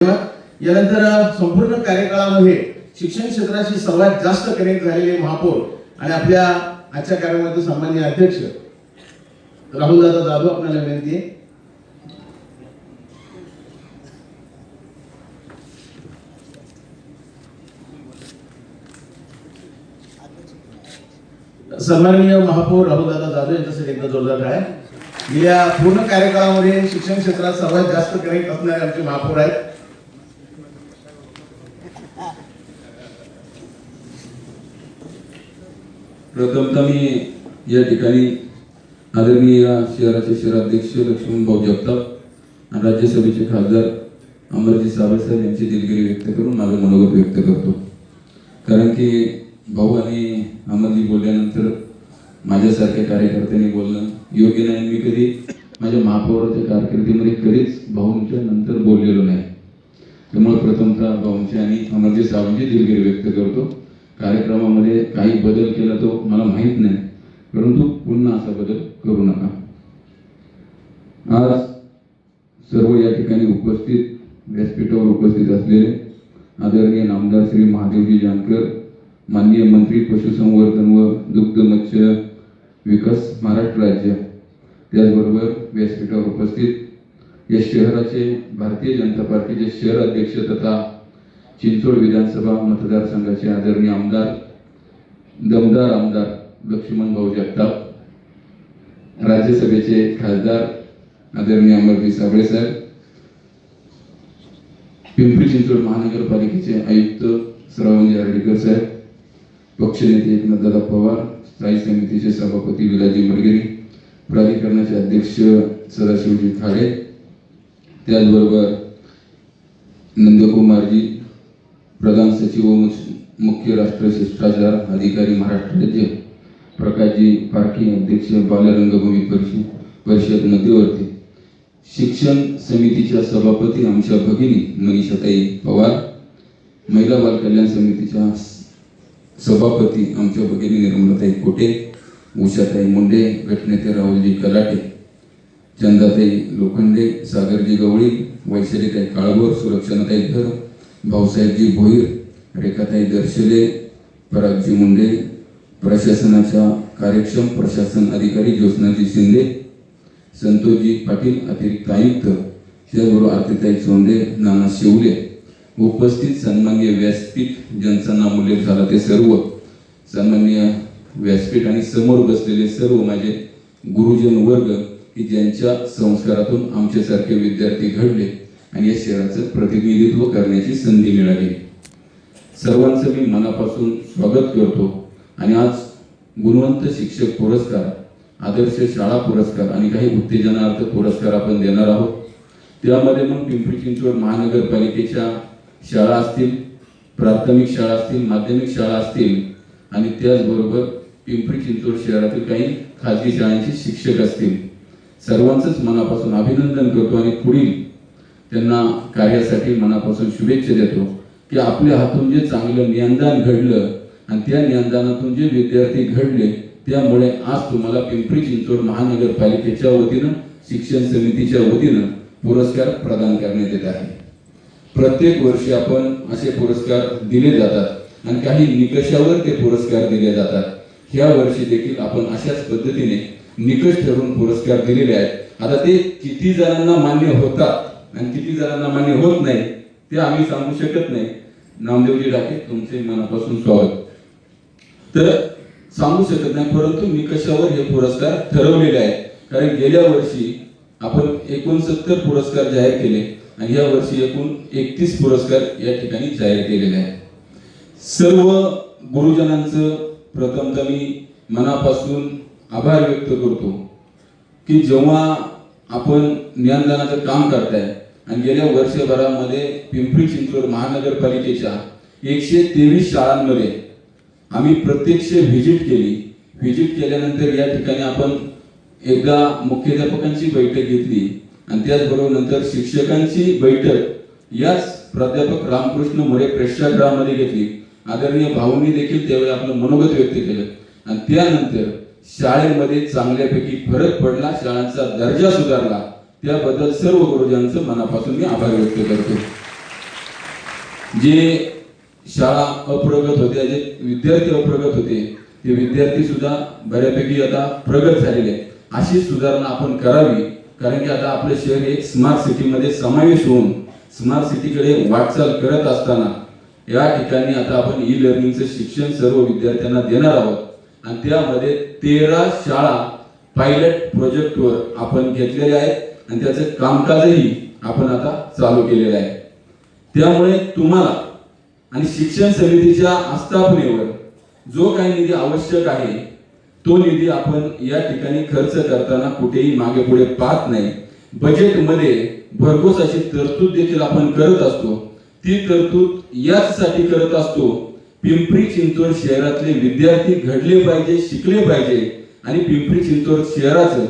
यानंतर संपूर्ण कार्यकाळामध्ये शिक्षण क्षेत्राशी सर्वात जास्त कनेक्ट झालेले महापौर आणि आपल्या आजच्या कार्यक्रमाचे सन्माननीय अध्यक्ष राहुलदादा जाधव आपल्याला विनंती आहे. सन्माननीय महापौर राहुलदादा जाधव यांच्यासाठी एकदा जोरदार आहे. गेल्या पूर्ण कार्यकाळामध्ये शिक्षण क्षेत्रात सर्वात जास्त कनेक्ट असणारे आमचे महापौर आहेत. प्रथमतः मी या ठिकाणी आदरणीय शहराचे शहराध्यक्ष लक्ष्मण भाऊ जगताप आणि राज्यसभेचे खासदार अमरजी साबळे यांची दिलगिरी व्यक्त करून माझं मनोगत व्यक्त करतो. कारण की भाऊ आणि अमरजी बोलल्यानंतर माझ्यासारख्या कार्यकर्त्यांनी बोलणं योग्य नाही. मी कधी माझ्या महापौराच्या कारकिर्दीमध्ये कधीच भाऊंच्या नंतर बोललेलो नाही. त्यामुळे प्रथमतः भाऊंची आणि अमरजी साबळेंची दिलगिरी व्यक्त करतो. कार्यक्रमामध्ये काही बदल केला तो मला माहीत नाही, परंतु पुन्हा असा बदल करू नका. आज सर्व या ठिकाणी उपस्थित व्यासपीठावर उपस्थित असलेले आदरणीय नामदार श्री महादेवजी जानकर, माननीय मंत्री पशुसंवर्धन व दुग्ध मत्स्य विकास महाराष्ट्र राज्य, त्याचबरोबर व्यासपीठावर उपस्थित या शहराचे भारतीय जनता पार्टीचे शहर अध्यक्ष तथा चिंचोड विधानसभा मतदारसंघाचे आदरणीय आमदार दमदार आमदार लक्ष्मण भाऊ जगताप, राज्यसभेचे खासदार आदरणीय अमरजी साबळे साहेब, पिंपरी चिंचवड महानगरपालिकेचे आयुक्त श्रावणजी हर्डीकर साहेब, पक्षनेते एकनाथदादा पवार, स्थायी समितीचे सभापती विलाजी मडगेरी, प्राधिकरणाचे अध्यक्ष सदाशिवजी खाडे, त्याचबरोबर नंदकुमारजी, प्रधान सचिव व मुख्य राष्ट्र शिष्टाचार अधिकारी महाराष्ट्र राज्य, प्रकाशजी पारखी, अध्यक्ष बालरंगभूमी परिषद मध्यवर्ती, शिक्षण समितीच्या सभापती आमच्या भगिनी मनीषाताई पवार, महिला बाल कल्याण समितीच्या सभापती आमच्या भगिनी निर्मलाताई कोटे, उषाताई मुंडे, गटनेते राहुलजी कलाटे, चंदाताई लोखंडे, सागरजी गवळी, वैशालीताई काळभोर, सुरक्षाताई धर, भाऊसाहेबजी भोईर, रेखाताई दर्शले, परागजी मुंडे, प्रशासनाच्या कार्यक्षम प्रशासन अधिकारी ज्योत्स्नाजी शिंदे, संतोषजी पाटील अतिरिक्त आयुक्त, त्याचबरोबर आरतीताई चोंडे, नाना शिवले, उपस्थित सन्माननीय व्यासपीठ ज्यांचा नाम उल्लेख झाला ते सर्व सन्माननीय व्यासपीठ आणि समोर बसलेले सर्व माझे गुरुजन वर्ग की ज्यांच्या संस्कारातून आमच्यासारखे विद्यार्थी घडले आणि या शहराचं प्रतिनिधित्व करण्याची संधी मिळाली. सर्वांचं मी मनापासून स्वागत करतो. आणि आज गुणवंत शिक्षक पुरस्कार, आदर्श शाळा पुरस्कार आणि काही उत्तेजनार्थ पुरस्कार आपण देणार आहोत. त्यामध्ये मग पिंपरी चिंचवड महानगरपालिकेच्या शाळा असतील, प्राथमिक शाळा असतील, माध्यमिक शाळा असतील आणि त्याचबरोबर पिंपरी चिंचवड शहरातील काही खाजगी शाळांचे शिक्षक असतील. सर्वांचंच मनापासून अभिनंदन करतो आणि पुढील त्यांना कार्यासाठी मनापासून शुभेच्छा देतो की आपल्या हातून जे चांगलं ज्ञानदान घडलं आणि त्या ज्ञानदानातून जे विद्यार्थी घडले त्यामुळे आज तुम्हाला पिंपरी चिंचवड महानगरपालिकेच्या वतीनं शिक्षण समितीच्या वतीनं पुरस्कार प्रदान करण्यात येत आहे. प्रत्येक वर्षी आपण असे पुरस्कार दिले जातात आणि काही निकषावर ते पुरस्कार दिले जातात. ह्या वर्षी देखील आपण अशाच पद्धतीने निकष ठरवून पुरस्कार दिलेले आहेत. आता ते किती जणांना मान्य होतात आणि किती जणांना मान्य होत नाही ते आम्ही सांगू शकत नाही. नामदेवजी डाके, तुमचे मनापासून स्वागत. तर सांगू शकत नाही, परंतु निकषावर हे पुरस्कार ठरवलेले आहेत. कारण गेल्या वर्षी आपण 69 पुरस्कार जाहीर केले आणि या वर्षी एकूण 31 पुरस्कार या ठिकाणी जाहीर केलेले आहेत. सर्व गुरुजनांचं प्रथमतः मी मनापासून आभार व्यक्त करतो की जेव्हा आपण ज्ञानदानाचं काम करताय आणि गेल्या वर्षभरामध्ये पिंपरी चिंचवड महानगरपालिकेच्या 123 शाळांमध्ये आम्ही प्रत्यक्ष व्हिजिट केली. व्हिजिट केल्यानंतर या ठिकाणी आपण एकदा मुख्याध्यापकांची बैठक घेतली आणि त्याचबरोबर नंतर शिक्षकांची बैठक याच प्राध्यापक रामकृष्ण मोरे प्रेक्षागृहामध्ये घेतली. आदरणीय भाऊंनी देखील त्यावेळी आपलं मनोगत व्यक्त केलं आणि त्यानंतर शाळेमध्ये चांगल्यापैकी फरक पडला, शाळांचा दर्जा सुधारला. त्याबद्दल सर्व गुरुजनांचं मनापासून मी आभार व्यक्त करतो. जे शाळा अप्रगत होत्या, जे विद्यार्थी अप्रगत होते, ते विद्यार्थी सुद्धा बऱ्यापैकी आता प्रगत झालेले आहेत. अशी सुधारणा आपण करावी, कारण की आता आपलं शहर एक स्मार्ट सिटीमध्ये समावेश होऊन स्मार्ट सिटीकडे वाटचाल करत असताना या ठिकाणी आता आपण ई लर्निंगचं शिक्षण सर्व विद्यार्थ्यांना देणार आहोत. आणि त्यामध्ये 13 शाळा पायलट प्रोजेक्टवर आपण घेतलेले आहेत आणि त्याचं कामकाजही आपण आता चालू केलेलं आहे. त्यामुळे तुम्हाला आणि शिक्षण समितीच्या आस्थापनेवर जो काही निधी आवश्यक आहे तो निधी आपण या ठिकाणी खर्च करताना कुठेही मागे पुढे पाहत नाही. बजेटमध्ये भरघोस अशी तरतूद देखील आपण करत असतो. ती तरतूद याचसाठी करत असतो, पिंपरी चिंचवड शहरातले विद्यार्थी घडले पाहिजे, शिकले पाहिजे आणि पिंपरी चिंचवड शहराचं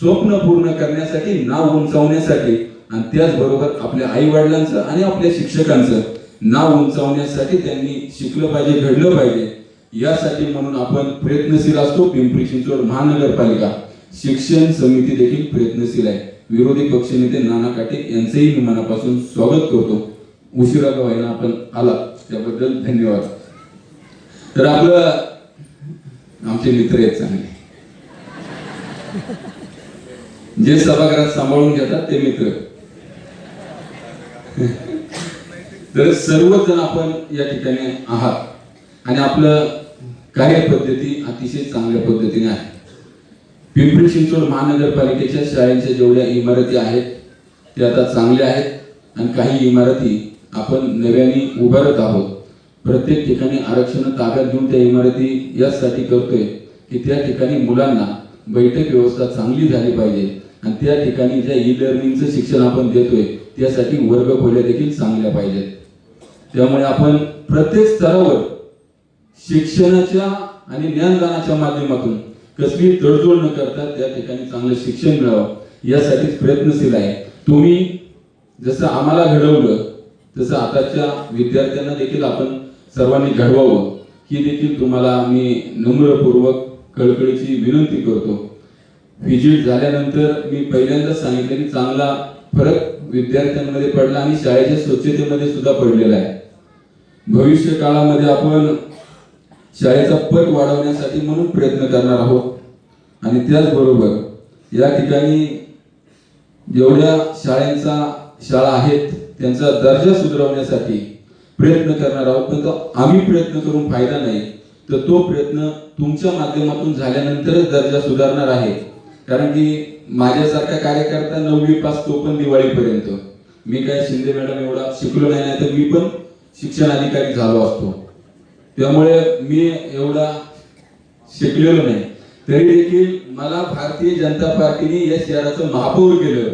स्वप्न पूर्ण करण्यासाठी, नाव उंचावण्यासाठी आणि त्याचबरोबर आपल्या आई वडिलांचं आणि आपल्या शिक्षकांचं नाव उंचावण्यासाठी त्यांनी शिकलं पाहिजे, घडलं पाहिजे. यासाठी म्हणून आपण प्रयत्नशील असतो. पिंपरी चिंचवड महानगरपालिका शिक्षण समिती देखील प्रयत्नशील आहे. विरोधी पक्षनेते नाना काटे यांचेही मी मनापासून स्वागत करतो. उशिरा का होईना आपण आला त्याबद्दल धन्यवाद. तर आपलं आमचे मित्र आहेत चांगले, जे सभागृहात सांभाळून घेतात ते मित्र. तर सर्वजण आपण या ठिकाणी आहात आणि आपलं कार्यपद्धती अतिशय चांगल्या पद्धतीने आहे. पिंपरी चिंचवड महानगरपालिकेच्या शाळेच्या जेवढ्या इमारती आहेत ते आता चांगल्या आहेत आणि काही इमारती आपण नव्याने उभारत आहोत. प्रत्येक ठिकाणी आरक्षण ताब्यात घेऊन त्या इमारती यासाठी करतोय की त्या ठिकाणी मुलांना बैठक व्यवस्था चांगली झाली पाहिजे आणि त्या ठिकाणी ज्या ई लर्निंगचं शिक्षण आपण देतोय त्यासाठी वर्ग खोल्या देखील चांगल्या पाहिजेत. त्यामुळे आपण प्रत्येक स्तरावर शिक्षणाच्या आणि ज्ञानदानाच्या माध्यमातून कसली तडजोड न करता त्या ठिकाणी चांगलं शिक्षण मिळावं यासाठीच प्रयत्नशील आहे. तुम्ही जसं आम्हाला घडवलं तसं आताच्या विद्यार्थ्यांना देखील आपण सर्वांनी घडवावं ही देखील तुम्हाला मी नम्रपूर्वक कळकळीची विनंती करतो. व्हिजिट झाल्यानंतर मी पहिल्यांदाच सांगितलं की चांगला फरक विद्यार्थ्यांमध्ये पडला आणि शाळेच्या स्वच्छतेमध्ये सुद्धा पडलेला आहे. भविष्य काळामध्ये आपण शाळेचा पट वाढवण्यासाठी म्हणून प्रयत्न करणार आहोत आणि त्याचबरोबर या ठिकाणी जेवढ्या शाळा आहेत त्यांचा दर्जा सुधारवण्यासाठी प्रयत्न करणार आहोत. पण तो आम्ही प्रयत्न करून फायदा नाही, तर तो प्रयत्न तुमच्या माध्यमातून झाल्यानंतरच दर्जा सुधारणार आहे. कारण की माझ्यासारखा कार्यकर्ता 9वी पास तो पण दिवाळीपर्यंत. मी काय शिंदे मॅडम एवढा शिकलो नाही, तर मी पण शिक्षण अधिकारी झालो असतो. त्यामुळे मी एवढा शिकलेलो नाही, तरी देखील मला भारतीय जनता पार्टीने या शहराचं महापौर केलं.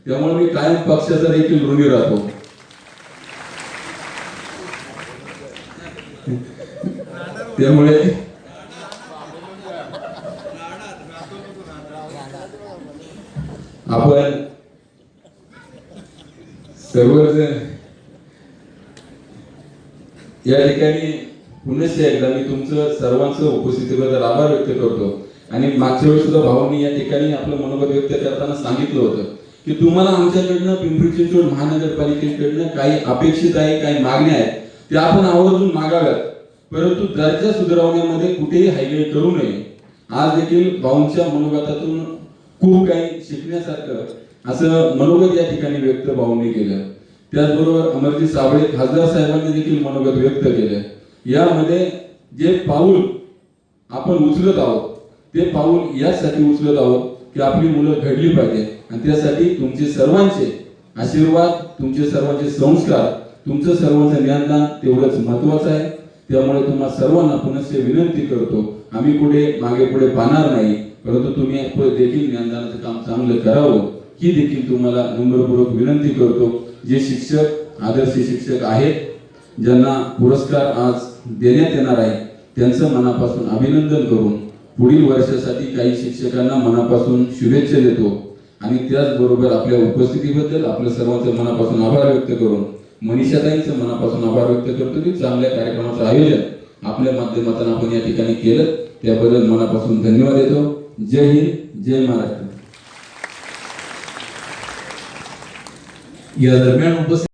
त्यामुळे मी कायम पक्षाचा देखील ऋणी राहतो. त्यामुळे आपण सर्वजण या ठिकाणी पुन्हा एकदा मी तुमचं सर्वांचं उपस्थितीबद्दल आभार व्यक्त करतो. आणि मागच्या वेळी सुद्धा भावांनी या ठिकाणी आपलं मनोगत व्यक्त करताना सांगितलं होतं की तुम्हाला आमच्याकडनं पिंपरी चिंचवड महानगरपालिकेकडनं काही अपेक्षित आहे, काही मागण्या आहेत, ते आपण आवर्जून मागाव्यात. परंतु दर्जा सुधारवण्यामध्ये कुठेही हायवे करू नये. आज देखील भाऊंच्या मनोगतातून खूप काही शिकण्यासारखं असं मनोगत या ठिकाणी व्यक्त भाऊंनी केलं. त्याचबरोबर अमरजी साबळे खासदार साहेबांनी देखील मनोगत व्यक्त केलं. यामध्ये जे पाऊल आपण उचलत आहोत ते पाऊल यासाठी उचलत आहोत की आपली मुलं घडली पाहिजे आणि त्यासाठी तुमचे सर्वांचे आशीर्वाद, तुमचे सर्वांचे संस्कार, तुमचं सर्वांचं ज्ञानदान तेवढंच महत्वाचं आहे. त्यामुळे तुम्हा सर्वांना पुनश्च विनंती करतो, आम्ही कुठे मागे पुढे पाहणार नाही, परंतु तुम्ही देखील ज्ञानदानाचं काम चांगलं करावं ही देखील तुम्हाला नम्रपूर्वक विनंती करतो. जे शिक्षक आदर्श शिक्षक आहेत, ज्यांना पुरस्कार आज देण्यात येणार आहे, त्यांचं मनापासून अभिनंदन करून पुढील वर्षासाठी काही शिक्षकांना मनापासून शुभेच्छा देतो. आणि त्याचबरोबर आपल्या उपस्थितीबद्दल आपल्या सर्वांचं मनापासून आभार व्यक्त करून मनीषाताईंचं मनापासून आभार व्यक्त करतो की चांगल्या कार्यक्रमाचं आयोजन आपल्या माध्यमातून आपण या ठिकाणी केलं, त्याबद्दल मनापासून धन्यवाद देतो. जय हिंद, जय महाराष्ट्र. या दरम्यान उपस्थित